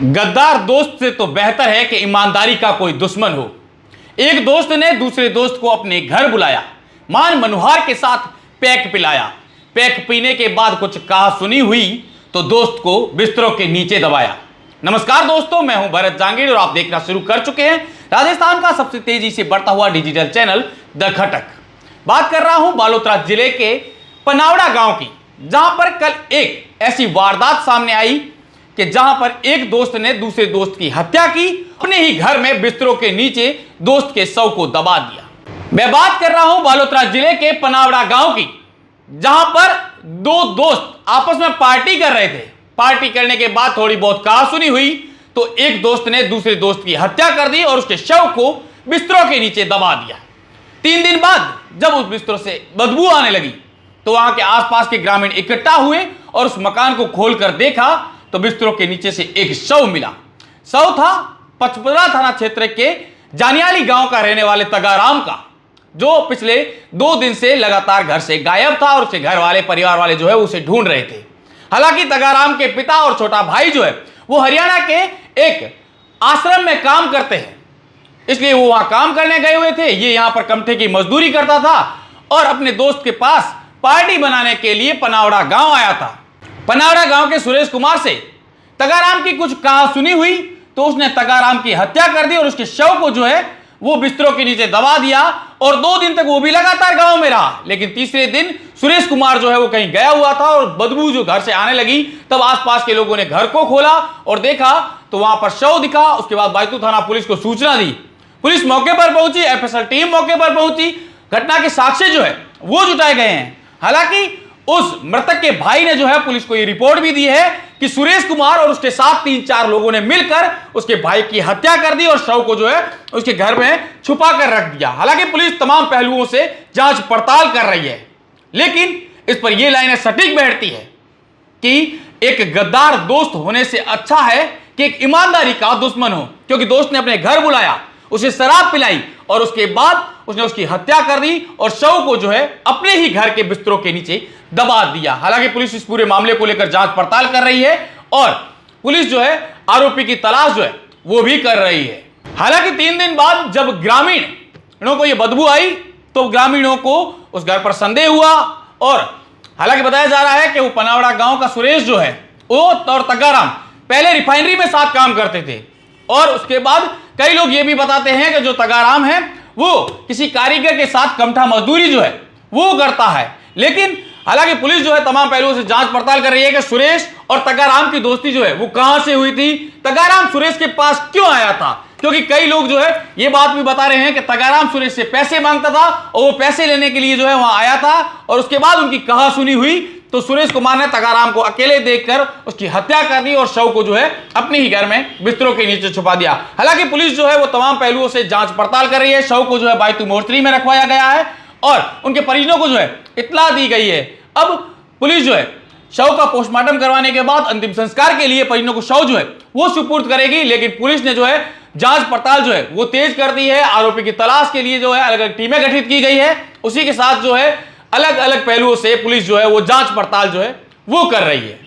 गद्दार दोस्त से तो बेहतर है कि ईमानदारी का कोई दुश्मन हो। एक दोस्त ने दूसरे दोस्त को अपने घर बुलाया, मान मनोहार के साथ पैक पिलाया। पैक पीने के बाद कुछ कहा सुनी हुई तो दोस्त को बिस्तरों के नीचे दबाया। नमस्कार दोस्तों, मैं हूं भरत जांगीर और आप देखना शुरू कर चुके हैं राजस्थान का सबसे तेजी से बढ़ता हुआ डिजिटल चैनल द खटक। बात कर रहा हूं बालोतरा जिले के पनावड़ा गांव की, जहां पर कल एक ऐसी वारदात सामने आई कि जहां पर एक दोस्त ने दूसरे दोस्त की हत्या की, अपने ही घर में बिस्तरों के नीचे दोस्त के शव को दबा दिया। मैं बात कर रहा हूं बालोतरा जिले के पनावड़ा गांव की, जहां पर दो दोस्त आपस में पार्टी कर रहे थे। पार्टी करने के बाद थोड़ी बहुत कहासुनी हुई तो एक दोस्त ने दूसरे दोस्त की हत्या कर दी और उसके शव को बिस्तरों के नीचे दबा दिया। 3 दिन बाद जब उस बिस्तरों से बदबू आने लगी तो वहां के आसपास के ग्रामीण इकट्ठा हुए और उस मकान को खोलकर देखा तो बिस्तरों के नीचे से एक शव मिला। शव था पचपदरा थाना क्षेत्र के जानियाली गांव का रहने वाले तगाराम का, जो पिछले 2 दिन से लगातार घर से गायब था और उसके घर वाले परिवार वाले जो है उसे ढूंढ रहे थे। हालांकि तगाराम के पिता और छोटा भाई जो है वो हरियाणा के एक आश्रम में काम करते हैं, इसलिए वो वहां काम करने गए हुए थे। ये यहां पर कमठे की मजदूरी करता था और अपने दोस्त के पास पार्टी बनाने के लिए पनावड़ा गांव आया था। पनावड़ा गांव के सुरेश कुमार से तगाराम की कुछ कहासुनी हुई तो उसने तगाराम की हत्या कर दी और उसके शव को जो है वो बिस्तरों के नीचे दबा दिया और 2 दिन तक वो भी लगातार गांव में रहा। लेकिन तीसरे दिन सुरेश कुमार जो है वो कहीं गया हुआ था और बदबू जो घर से आने लगी, तब आसपास के लोगों ने घर को खोला और देखा तो वहां पर शव दिखा। उसके बाद बायतू थाना पुलिस को सूचना दी। पुलिस मौके पर पहुंची, एफएसएल टीम मौके पर पहुंची। घटना के साक्ष्य जो है वो जुटाए गए हैं। हालांकि उस मृतक के भाई ने जो है पुलिस को ये रिपोर्ट भी दी है कि सुरेश कुमार और उसके साथ 3-4 लोगों ने मिलकर उसके भाई की हत्या कर दी और शव को जो है उसके घर में छुपा कर रख दिया। हालांकि पुलिस तमाम पहलुओं से जांच पड़ताल कर रही है, लेकिन इस पर यह लाइनें सटीक बैठती है कि एक गद्दार दोस्त होने से अच्छा है कि एक ईमानदारी का दुश्मन हो, क्योंकि दोस्त ने अपने घर बुलाया, उसे शराब पिलाई और उसके बाद उसने उसकी हत्या कर दी और शव को जो है अपने ही घर के बिस्तरों के नीचे दबा दिया। हालांकि पुलिस इस पूरे मामले को लेकर जांच पड़ताल कर रही है और पुलिस जो है आरोपी की तलाश जो है वो भी कर रही है। हालांकि 3 दिन बाद जब ग्रामीणों को यह बदबू आई तो ग्रामीणों को उस घर पर संदेह हुआ और हालांकि बताया जा रहा है कि वो पनावड़ा गांव का सुरेश जो है वो और तगाराम पहले रिफाइनरी में साथ काम करते थे और उसके बाद कई लोग ये भी बताते हैं कि जो तगाराम है वो किसी कारीगर के साथ कमठा मजदूरी जो है वो करता है। लेकिन हालांकि पुलिस जो है तमाम पहलुओं से जांच पड़ताल कर रही है कि सुरेश और तगाराम की दोस्ती जो है वो कहां से हुई थी, तगाराम सुरेश के पास क्यों आया था। क्योंकि कई लोग जो है ये बात भी बता रहे हैं कि तगाराम सुरेश से पैसे मांगता था और वो पैसे लेने के लिए जो है वहां आया था और उसके बाद उनकी कहासुनी हुई तो सुरेश कुमार ने तगाराम को अकेले देखकर उसकी हत्या कर दी और शव को जो है अपने ही घर में बिस्तरों के नीचे छुपा दिया। हालांकि पुलिस जो है वो तमाम पहलुओं से जांच पड़ताल कर रही है। शव को जो है बायतू मोर्चरी में रखवाया गया है और उनके परिजनों को जो है इत्तला दी गई है। अब पुलिस जो है शव का पोस्टमार्टम करवाने के बाद अंतिम संस्कार के लिए परिजनों को शव जो है वो सुपुर्द करेगी। लेकिन पुलिस ने जो है जांच पड़ताल जो है वो तेज कर दी है। आरोपी की तलाश के लिए जो है अलग अलग टीमें गठित की गई है। उसी के साथ जो है अलग अलग पहलुओं से पुलिस जो है वो जांच पड़ताल जो है वो कर रही है।